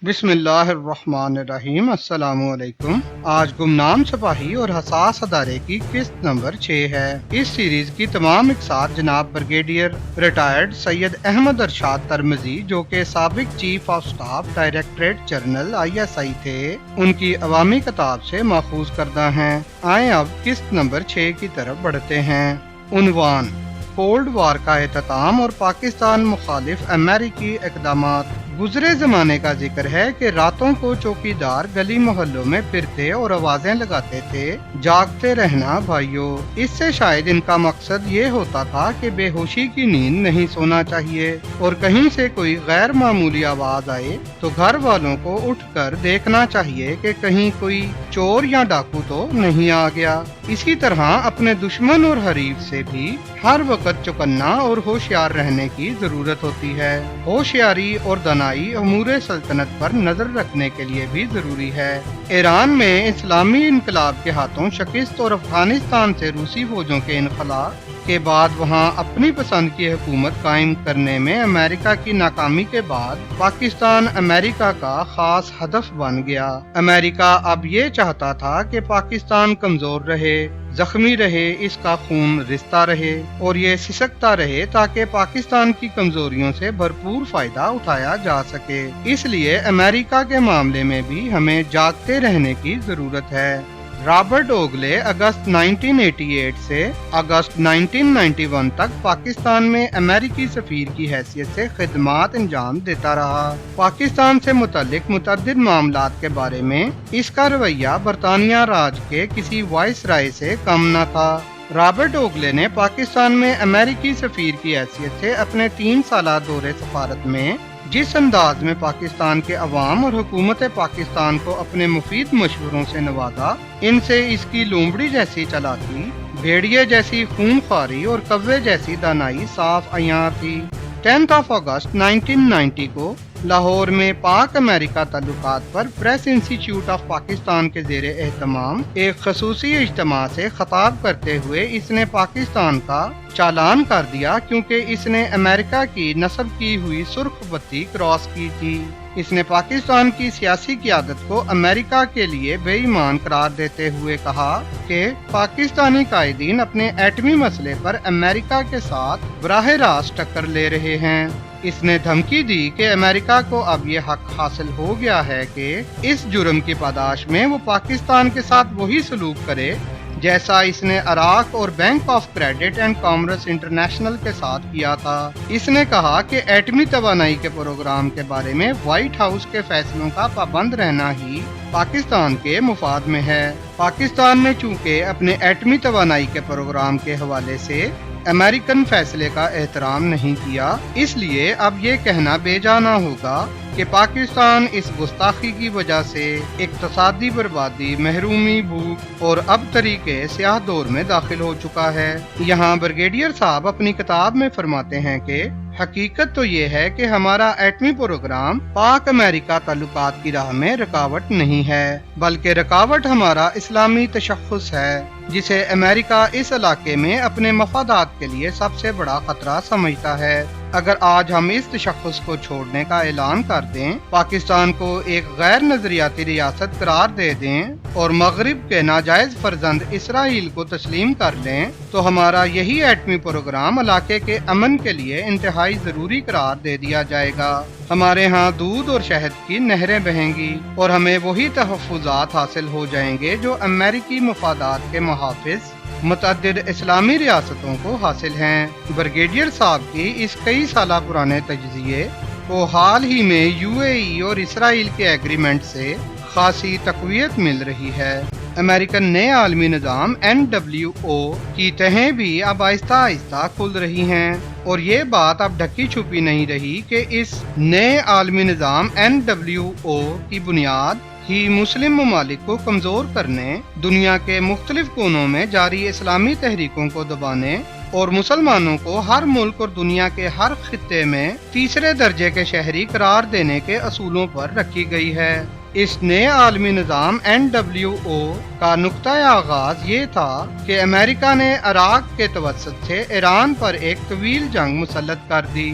بسم اللہ الرحمن الرحیم۔ السلام علیکم۔ آج گمنام سپاہی اور حساس ادارے کی قسط نمبر 6 ہے۔ اس سیریز کی تمام اقساط جناب بریگیڈیئر ریٹائرڈ سید احمد ارشاد ترمذی، جو کہ سابق chief of staff directorate general ISI تھے، ان کی عوامی کتاب سے ماخوذ کردہ ہیں۔ آئیں اب قسط نمبر 6 کی طرف بڑھتے ہیں۔ عنوان: کولڈ وار کا اختتام اور پاکستان مخالف امریکی اقدامات۔ گزرے زمانے کا ذکر ہے کہ راتوں کو چوکیدار گلی محلوں میں پھرتے اور آوازیں لگاتے تھے، جاگتے رہنا بھائیو۔ اس سے شاید ان کا مقصد یہ ہوتا تھا کہ بے ہوشی کی نیند نہیں سونا چاہیے، اور کہیں سے کوئی غیر معمولی آواز آئے تو گھر والوں کو اٹھ کر دیکھنا چاہیے کہ کہیں کوئی چور یا ڈاکو تو نہیں آ گیا۔ اسی طرح اپنے دشمن اور حریف سے بھی ہر وقت چوکنا اور ہوشیار رہنے کی ضرورت ہوتی ہے۔ ہوشیاری اور دانائی امور سلطنت پر نظر رکھنے کے لیے بھی ضروری ہے۔ ایران میں اسلامی انقلاب کے ہاتھوں شکست اور افغانستان سے روسی فوجوں کے انخلا کے بعد وہاں اپنی پسند کی حکومت قائم کرنے میں امریکہ کی ناکامی کے بعد پاکستان امریکہ کا خاص ہدف بن گیا۔ امریکہ اب یہ چاہتا تھا کہ پاکستان کمزور رہے، زخمی رہے، اس کا خون رستا رہے اور یہ سسکتا رہے تاکہ پاکستان کی کمزوریوں سے بھرپور فائدہ اٹھایا جا سکے۔ اس لیے امریکہ کے معاملے میں بھی ہمیں جاگتے رہنے کی ضرورت ہے۔ رابرٹ اوگلے اگست 1988 سے اگست 1991 تک پاکستان میں امریکی سفیر کی حیثیت سے خدمات انجام دیتا رہا۔ پاکستان سے متعلق متعدد معاملات کے بارے میں اس کا رویہ برطانیہ راج کے کسی وائس رائے سے کم نہ تھا۔ رابرٹ اوگلے نے پاکستان میں امریکی سفیر کی حیثیت سے اپنے 3 سالہ دورے سفارت میں جس انداز میں پاکستان کے عوام اور حکومت پاکستان کو اپنے مفید مشوروں سے نوازا، ان سے اس کی لومڑی جیسی چالاکی، بھیڑیے جیسی خونخواری اور کوے جیسی دانائی صاف عیاں تھی۔ 10 اگست 1990 کو لاہور میں پاک امریکہ تعلقات پر پریس انسٹیٹیوٹ آف پاکستان کے زیر اہتمام ایک خصوصی اجتماع سے خطاب کرتے ہوئے اس نے پاکستان کا چالان کر دیا، کیونکہ اس نے امریکہ کی نصب کی ہوئی سرخ بتی کراس کی تھی۔ اس نے پاکستان کی سیاسی قیادت کو امریکہ کے لیے بے ایمان قرار دیتے ہوئے کہا کہ پاکستانی قائدین اپنے ایٹمی مسئلے پر امریکہ کے ساتھ براہ راست ٹکر لے رہے ہیں۔ اس نے دھمکی دی کہ امریکہ کو اب یہ حق حاصل ہو گیا ہے کہ اس جرم کی پاداش میں وہ پاکستان کے ساتھ وہی سلوک کرے جیسا اس نے عراق اور bank of credit and commerce international کے ساتھ کیا تھا۔ اس نے کہا کہ ایٹمی توانائی کے پروگرام کے بارے میں وائٹ ہاؤس کے فیصلوں کا پابند رہنا ہی پاکستان کے مفاد میں ہے۔ پاکستان نے چونکہ اپنے ایٹمی توانائی کے پروگرام کے حوالے سے امریکن فیصلے کا احترام نہیں کیا، اس لیے اب یہ کہنا بے جانا ہوگا کہ پاکستان اس گستاخی کی وجہ سے اقتصادی بربادی، محرومی، بھوک اور اب طریقے سیاہ دور میں داخل ہو چکا ہے۔ یہاں بریگیڈیئر صاحب اپنی کتاب میں فرماتے ہیں کہ حقیقت تو یہ ہے کہ ہمارا ایٹمی پروگرام پاک امریکہ تعلقات کی راہ میں رکاوٹ نہیں ہے، بلکہ رکاوٹ ہمارا اسلامی تشخص ہے، جسے امریکہ اس علاقے میں اپنے مفادات کے لیے سب سے بڑا خطرہ سمجھتا ہے۔ اگر آج ہم اس تشخص کو چھوڑنے کا اعلان کر دیں، پاکستان کو ایک غیر نظریاتی ریاست قرار دے دیں اور مغرب کے ناجائز فرزند اسرائیل کو تسلیم کر لیں، تو ہمارا یہی ایٹمی پروگرام علاقے کے امن کے لیے انتہائی ضروری قرار دے دیا جائے گا۔ ہمارے ہاں دودھ اور شہد کی نہریں بہیں گی اور ہمیں وہی تحفظات حاصل ہو جائیں گے جو امریکی مفادات کے محافظ متعدد اسلامی ریاستوں کو حاصل ہیں۔ بریگیڈیئر صاحب کی اس کئی سالہ پرانے تجزیے کو حال ہی میں UAE اور اسرائیل کے ایگریمنٹ سے خاصی تقویت مل رہی ہے۔ امریکن نئے عالمی نظام NWO کی تہیں بھی اب آہستہ آہستہ کھل رہی ہیں، اور یہ بات اب ڈھکی چھپی نہیں رہی کہ اس نئے عالمی نظام NWO کی بنیاد ہی مسلم ممالک کو کمزور کرنے، دنیا کے مختلف کونوں میں جاری اسلامی تحریکوں کو دبانے اور مسلمانوں کو ہر ملک اور دنیا کے ہر خطے میں تیسرے درجے کے شہری قرار دینے کے اصولوں پر رکھی گئی ہے۔ اس نئے عالمی نظام NWO کا نقطۂ آغاز یہ تھا کہ امریکہ نے عراق کے توسط سے ایران پر ایک طویل جنگ مسلط کر دی۔